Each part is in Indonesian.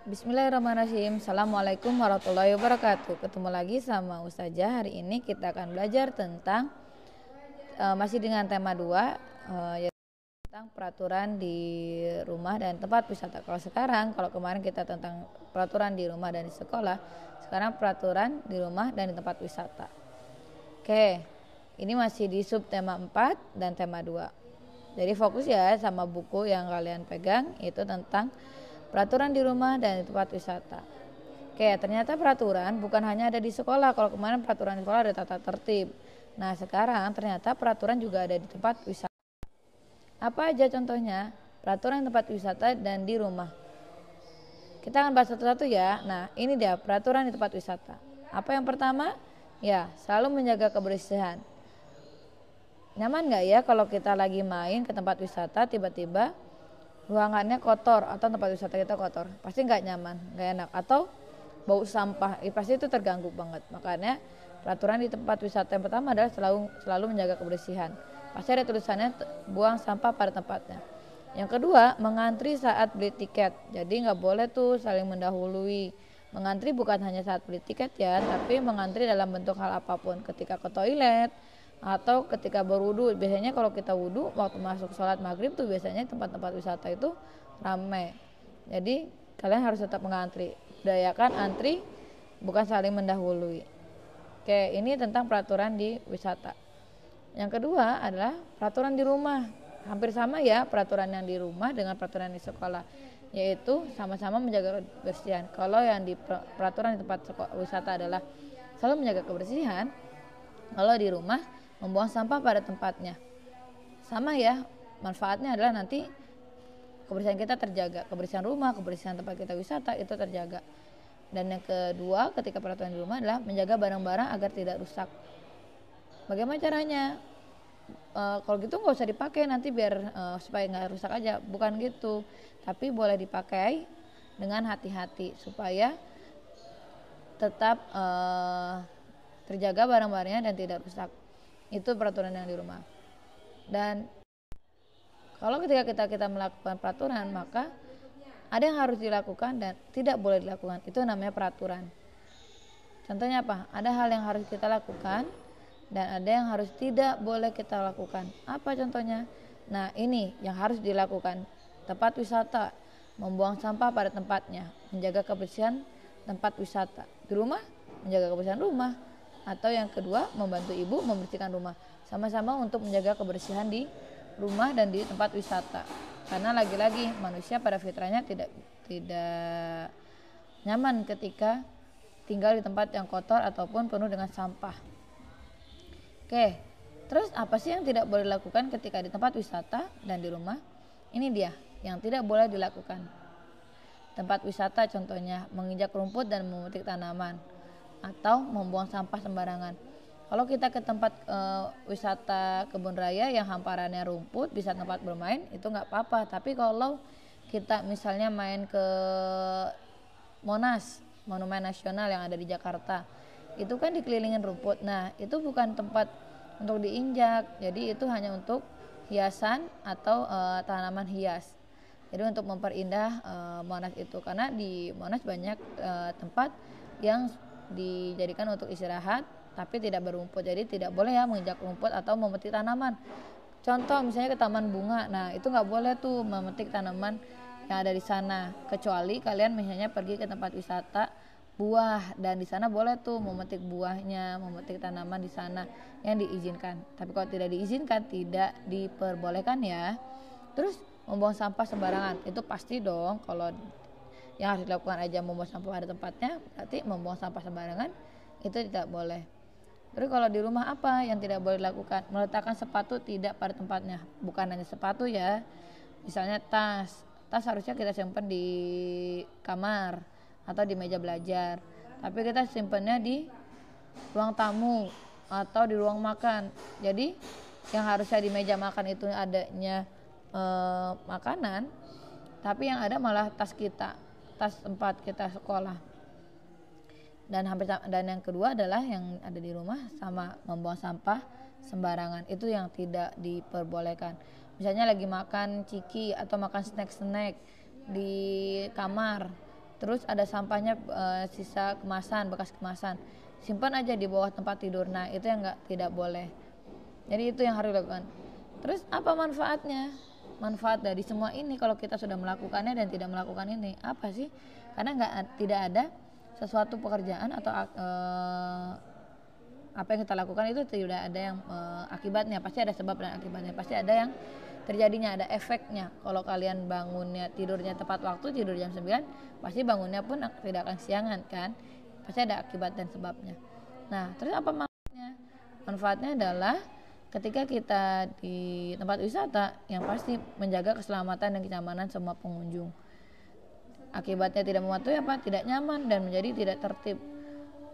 Bismillahirrahmanirrahim. Assalamualaikum warahmatullahi wabarakatuh. Ketemu lagi sama Ustazah. Hari ini kita akan belajar tentang masih dengan tema 2 yaitu tentang peraturan di rumah dan tempat wisata. Kalau kemarin kita tentang peraturan di rumah dan di sekolah, sekarang peraturan di rumah dan di tempat wisata. Oke, ini masih di sub tema 4 dan tema 2. Jadi fokus ya sama buku yang kalian pegang, itu tentang peraturan di rumah dan di tempat wisata. Oke, ternyata peraturan bukan hanya ada di sekolah. Kalau kemarin peraturan di sekolah ada tata tertib. Nah, sekarang ternyata peraturan juga ada di tempat wisata. Apa aja contohnya? Peraturan tempat wisata dan di rumah. Kita akan bahas satu-satu ya. Nah, ini dia peraturan di tempat wisata. Apa yang pertama? Ya, selalu menjaga kebersihan. Nyaman gak ya kalau kita lagi main ke tempat wisata tiba-tiba ruangannya kotor atau tempat wisata kita kotor? Pasti gak nyaman, gak enak. Atau bau sampah, pasti itu terganggu banget. Makanya peraturan di tempat wisata yang pertama adalah selalu menjaga kebersihan. Pasti ada tulisannya buang sampah pada tempatnya. Yang kedua, mengantri saat beli tiket. Jadi gak boleh tuh saling mendahului. Mengantri bukan hanya saat beli tiket ya, tapi mengantri dalam bentuk hal apapun. Ketika ke toilet atau ketika berwudu. Biasanya kalau kita wudu waktu masuk sholat maghrib tuh biasanya tempat-tempat wisata itu ramai. Jadi kalian harus tetap mengantri. Budayakan antri, bukan saling mendahului. Oke, ini tentang peraturan di wisata. Yang kedua adalah peraturan di rumah. Hampir sama ya peraturan yang di rumah dengan peraturan di sekolah, yaitu sama-sama menjaga kebersihan. Kalau yang di peraturan di tempat wisata adalah selalu menjaga kebersihan, kalau di rumah membuang sampah pada tempatnya. Sama ya, manfaatnya adalah nanti kebersihan kita terjaga, kebersihan rumah, kebersihan tempat kita wisata itu terjaga. Dan yang kedua, ketika peraturan di rumah adalah menjaga barang-barang agar tidak rusak. Bagaimana caranya? Kalau gitu nggak usah dipakai nanti biar supaya nggak rusak aja, bukan gitu. Tapi boleh dipakai dengan hati-hati supaya tetap terjaga barang-barangnya dan tidak rusak. Itu peraturan yang di rumah. Dan kalau ketika kita melakukan peraturan, maka ada yang harus dilakukan dan tidak boleh dilakukan. Itu namanya peraturan. Contohnya apa? Ada hal yang harus kita lakukan dan ada yang harus tidak boleh kita lakukan. Apa contohnya? Nah, ini yang harus dilakukan. Tempat wisata, membuang sampah pada tempatnya, menjaga kebersihan tempat wisata. Di rumah, menjaga kebersihan rumah. Atau yang kedua, membantu ibu membersihkan rumah. Sama-sama untuk menjaga kebersihan di rumah dan di tempat wisata. Karena lagi-lagi manusia pada fitrahnya tidak nyaman ketika tinggal di tempat yang kotor ataupun penuh dengan sampah. Oke, terus apa sih yang tidak boleh dilakukan ketika di tempat wisata dan di rumah? Ini dia yang tidak boleh dilakukan. Tempat wisata contohnya menginjak rumput dan memetik tanaman atau membuang sampah sembarangan. Kalau kita ke tempat wisata kebun raya yang hamparannya rumput, bisa tempat bermain, itu nggak apa-apa. Tapi kalau kita misalnya main ke Monas, Monumen Nasional yang ada di Jakarta, itu kan dikelilingin rumput. Nah, itu bukan tempat untuk diinjak. Jadi itu hanya untuk hiasan atau tanaman hias. Jadi untuk memperindah Monas itu, karena di Monas banyak tempat yang dijadikan untuk istirahat tapi tidak berumput. Jadi tidak boleh ya menginjak rumput atau memetik tanaman. Contoh misalnya ke taman bunga, nah itu nggak boleh tuh memetik tanaman yang ada di sana, kecuali kalian misalnya pergi ke tempat wisata buah dan di sana boleh tuh memetik buahnya, memetik tanaman di sana yang diizinkan. Tapi kalau tidak diizinkan, tidak diperbolehkan ya. Terus membuang sampah sembarangan, itu pasti dong. Kalau yang harus dilakukan aja membuang sampah pada tempatnya, berarti membuang sampah sembarangan itu tidak boleh. Terus kalau di rumah apa yang tidak boleh dilakukan? Meletakkan sepatu tidak pada tempatnya. Bukan hanya sepatu ya, misalnya tas harusnya kita simpan di kamar atau di meja belajar, tapi kita simpannya di ruang tamu atau di ruang makan. Jadi yang harusnya di meja makan itu adanya makanan, tapi yang ada malah tas kita, tas tempat kita sekolah. Dan yang kedua adalah yang ada di rumah sama membuang sampah sembarangan, itu yang tidak diperbolehkan. Misalnya lagi makan ciki atau makan snack di kamar, terus ada sampahnya, sisa kemasan, bekas kemasan, simpan aja di bawah tempat tidur. Nah itu yang tidak boleh. Jadi itu yang harus dilakukan. Terus apa manfaatnya? Manfaat dari semua ini kalau kita sudah melakukannya dan tidak melakukan ini apa sih? Karena tidak ada sesuatu pekerjaan atau apa yang kita lakukan itu tidak ada yang akibatnya, pasti ada sebab dan akibatnya, pasti ada yang terjadinya, ada efeknya. Kalau kalian bangunnya tidurnya tepat waktu, tidur jam 9, pasti bangunnya pun tidak akan siangan kan, pasti ada akibat dan sebabnya. Nah terus apa manfaatnya? Manfaatnya adalah ketika kita di tempat wisata yang pasti menjaga keselamatan dan kenyamanan semua pengunjung. Akibatnya tidak mematuhi apa? Tidak nyaman dan menjadi tidak tertib.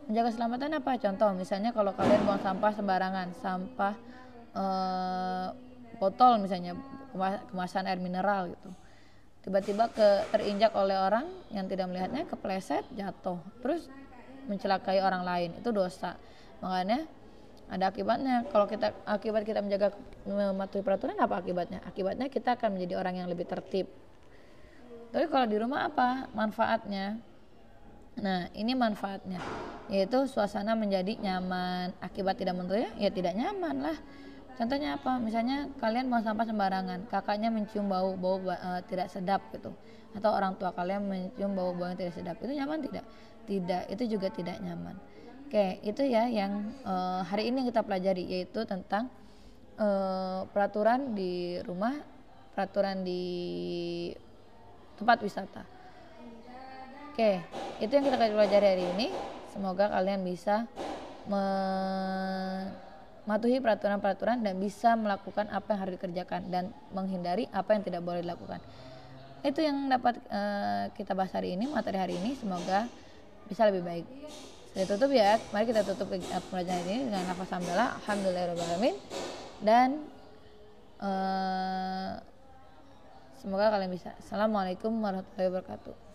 Menjaga keselamatan apa? Contoh misalnya kalau kalian buang sampah sembarangan, sampah botol misalnya, kemasan air mineral gitu, tiba-tiba terinjak oleh orang yang tidak melihatnya, kepleset, jatuh, terus mencelakai orang lain, itu dosa. Makanya ada akibatnya. Kalau akibat kita menjaga mematuhi peraturan, apa akibatnya? Akibatnya kita akan menjadi orang yang lebih tertib. Tapi kalau di rumah apa manfaatnya? Nah ini manfaatnya, yaitu suasana menjadi nyaman. Akibat tidak mematuhi ya tidak nyaman lah. Contohnya apa? Misalnya kalian buang sampah sembarangan, kakaknya mencium bau tidak sedap gitu, atau orang tua kalian mencium bau yang tidak sedap, itu nyaman tidak? Tidak, itu juga tidak nyaman. Oke, itu ya yang hari ini kita pelajari, yaitu tentang peraturan di rumah, peraturan di tempat wisata. Oke, itu yang kita pelajari hari ini. Semoga kalian bisa mematuhi peraturan-peraturan dan bisa melakukan apa yang harus dikerjakan dan menghindari apa yang tidak boleh dilakukan. Itu yang dapat kita bahas hari ini, materi hari ini. Semoga bisa lebih baik. Saya tutup ya. Mari kita tutup pelajaran ini dengan lafaz hamdalah, alhamdulillahirobbilalamin, dan semoga kalian bisa. Assalamualaikum warahmatullahi wabarakatuh.